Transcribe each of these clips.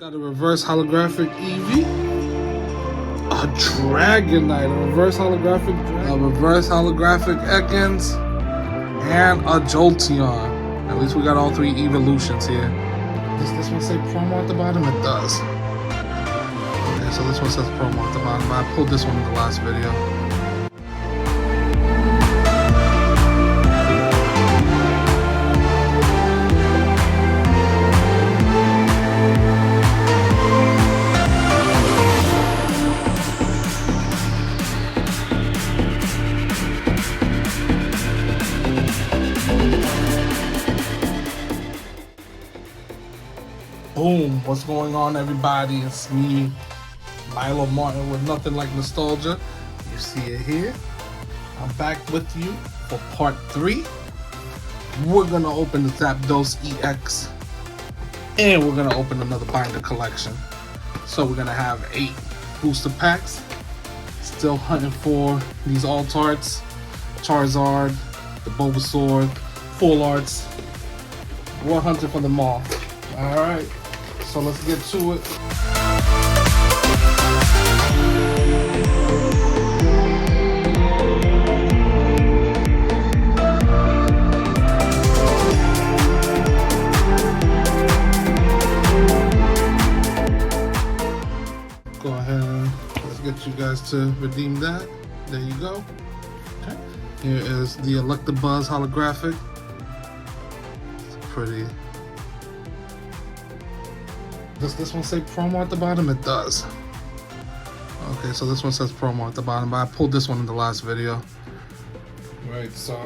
Got a reverse holographic Eevee, a Dragonite, a reverse holographic Ekans, and a Jolteon. At least we got all three evolutions here. Does this one say promo at the bottom? It does. Okay, so this one says promo at the bottom, but I pulled this one in the last video. Boom, what's going on, everybody? It's me, Milo Martin, with Nothing Like Nostalgia. You see it here. I'm back with you for part 3. We're gonna open the Zapdos EX, and we're gonna open another binder collection. So we're gonna have 8 booster packs. Still hunting for these Altarts, Charizard, the Bulbasaur, Full Arts. We're hunting for them all. Alright, so let's get to it. Go ahead and let's get you guys to redeem that. There you go. Okay. Here is the Electabuzz holographic. It's pretty. Does this one say promo at the bottom? It does. Okay, so this one says promo at the bottom, but I pulled this one in the last video. Right, so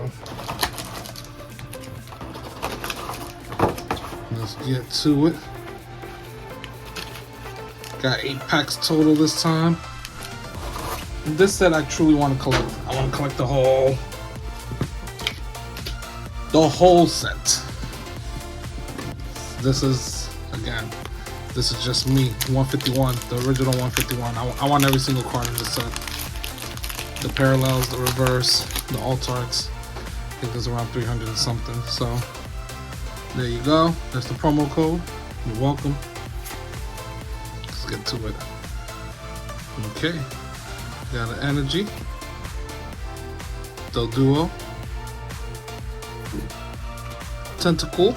let's get to it. Got 8 packs total this time. This set I truly want to collect. I want to collect the whole set. This is, again, this is just me, 151, the original 151. I want every single card in this set. The parallels, the reverse, the Altarts. I think there's around 300 and something. So there you go. That's the promo code. You're welcome. Let's get to it. Okay. Got an Energy, Doduo, Tentacle,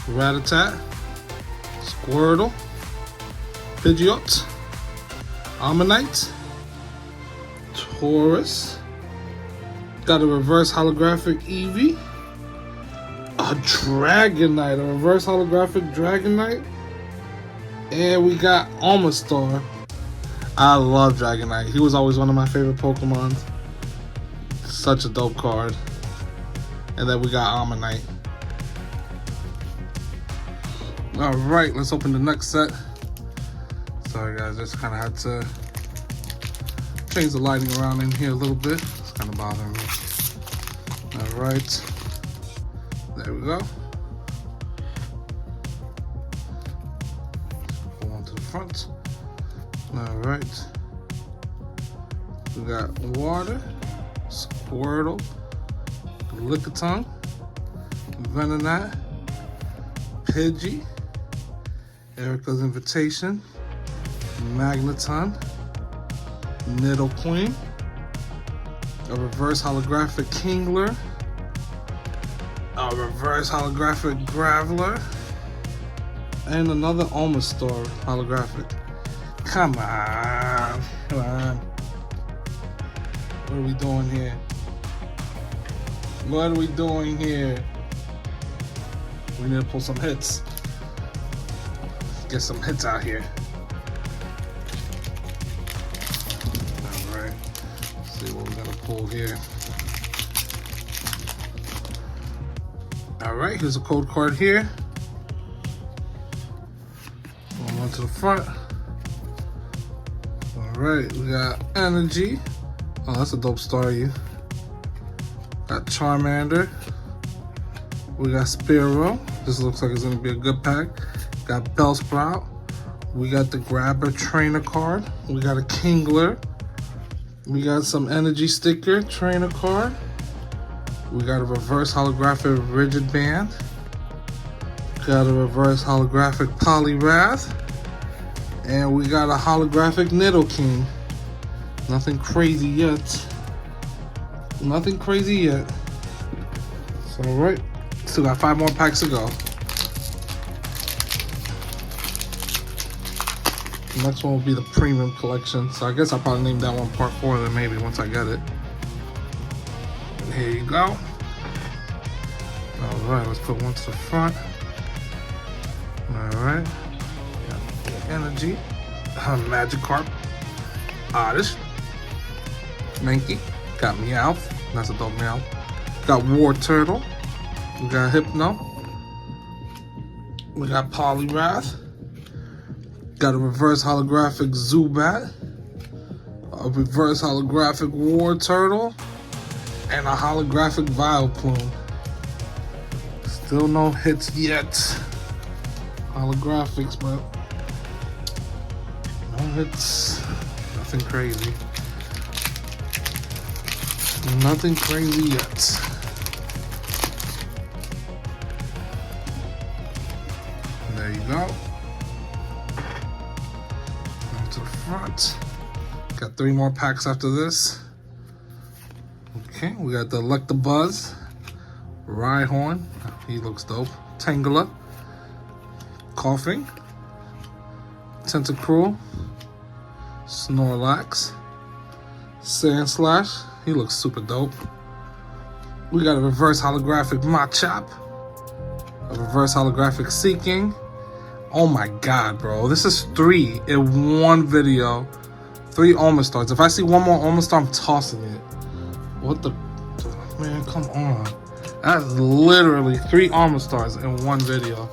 Rattata, Squirtle, Pidgeot, Ammonite, Taurus. Got a reverse holographic Eevee, a Dragonite, a reverse holographic Dragonite, and we got Almastar. I love Dragonite. He was always one of my favorite Pokemon. Such a dope card. And then we got Ammonite. Alright, let's open the next set. Sorry guys, just kind of had to change the lighting around in here a little bit. It's kind of bothering me. Alright, there we go. Pull on to the front. Alright, we got Water, Squirtle, Lickitung, Venonat, Pidgey, Erica's Invitation, Magneton, Nidoqueen, a reverse holographic Kingler, a reverse holographic Graveler, and another Almastar holographic. Come on. Come on. What are we doing here? What are we doing here? We need to pull some hits. Get some hits out here. Alright. Let's see what we gotta pull here. Alright, here's a code card here. Going on to the front. Alright, we got Energy. Oh, that's a dope Staryu. Got Charmander. We got Spearow. This looks like it's gonna be a good pack. Got Bellsprout. We got the Grabber Trainer card. We got a Kingler. We got some Energy Sticker Trainer card. We got a reverse holographic Rigid Band. Got a reverse holographic Poliwrath. And we got a holographic Nidoking. Nothing crazy yet. Nothing crazy yet. So, alright. Still got 5 more packs to go. The next one will be the premium collection. So I guess I'll probably name that one part 4 then maybe once I get it. And here you go. Alright, let's put one to the front. Alright. Got the energy. Magikarp. Oddish. Mankey. Got Meowth. That's a dope Meowth. Got War Turtle. We got Hypno. We got Poliwrath. Got a reverse holographic Zubat. A reverse holographic War Turtle. And a holographic Vileplume. Still no hits yet. Holographics, but no hits. Nothing crazy. Nothing crazy yet. There you go. Now to the front. Got 3 more packs after this. Okay, we got the Electabuzz, Rhyhorn, he looks dope, Tangela, Coughing, Tentacruel, Snorlax, Sandslash, he looks super dope. We got a reverse holographic Machop, a reverse holographic Seeking. Oh my god, bro, this is 3 in one video. 3 Omastar's. If I see one more Omastar, I'm tossing it. What the man, come on. That's literally 3 Omastar's in one video.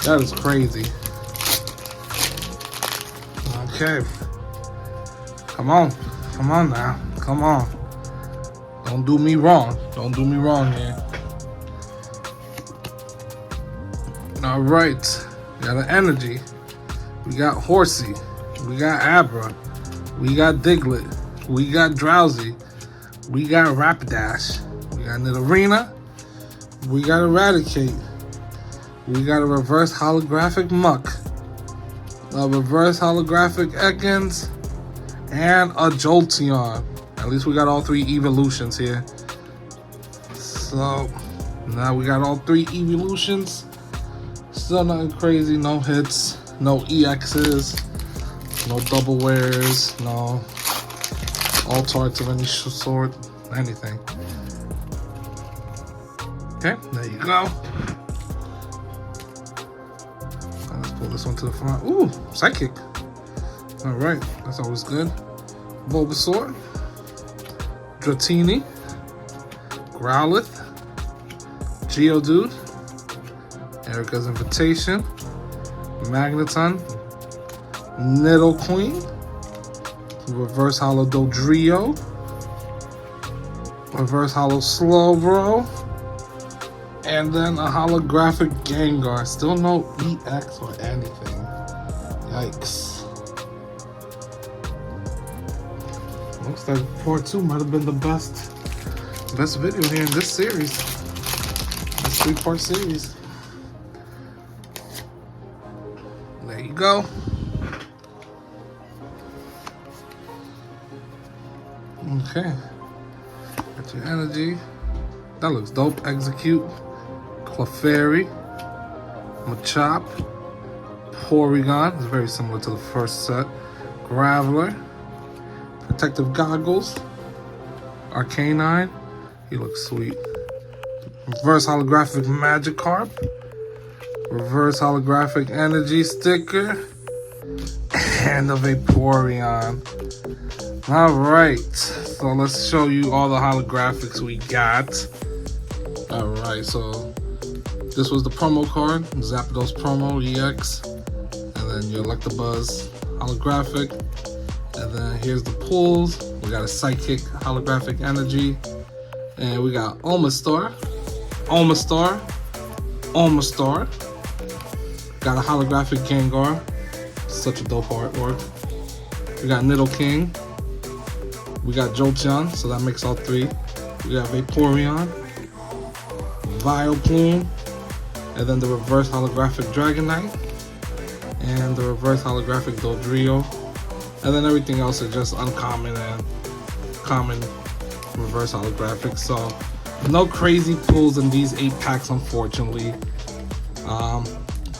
That is crazy. Okay. Come on. Come on now. Come on. Don't do me wrong. Don't do me wrong here. Alright. We got an energy. We got Horsey. We got Abra. We got Diglett. We got Drowsy. We got Rapidash. We got Nidorina. We got Eradicate. We got a reverse holographic Muck. A reverse holographic Ekans. And a Jolteon. At least we got all 3 evolutions here. So, now we got all 3 evolutions. Still nothing crazy. No hits. No EXs. No double wears. No alt arts of any sort, anything. Okay, there you go. Let's pull this one to the front. Ooh, Psychic. All right, that's always good. Bulbasaur, Dratini, Growlithe, Geodude, Erica's Invitation, Magneton, Nidoqueen, reverse holo Dodrio, reverse holo Slowbro, and then a holographic Gengar. Still no EX or anything. Yikes. Looks like part 2 might have been the best video here in this series. This 3-part series. There you go. Okay, got your energy. That looks dope. Execute, Clefairy, Machop, Porygon. It's very similar to the first set. Graveler, Protective Goggles, Arcanine. He looks sweet. Reverse holographic Magikarp, reverse holographic Energy Sticker, and a Vaporeon. Alright, so let's show you all the holographics we got. Alright, so this was the promo card, Zapdos promo EX, and then your Electabuzz holographic, and then here's the pulls. We got a Psychic holographic Energy, and we got Omastar, Omastar, Omastar. Got a holographic Gengar, such a dope artwork. We got Nidoking. We got Jolteon, so that makes all 3. We got Vaporeon, Vileplume, and then the reverse holographic Dragonite, and the reverse holographic Dodrio, and then everything else is just uncommon and common reverse holographic. So no crazy pulls in these 8 packs, unfortunately.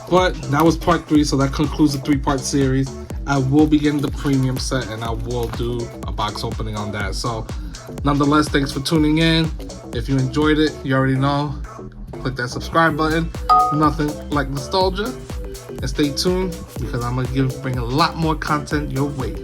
But that was part 3, so that concludes the 3-part series. I will be getting the premium set, and I will do a box opening on that. So nonetheless, thanks for tuning in. If you enjoyed it, you already know, click that subscribe button. Nothing like nostalgia. And stay tuned, because I'm going to bring a lot more content your way.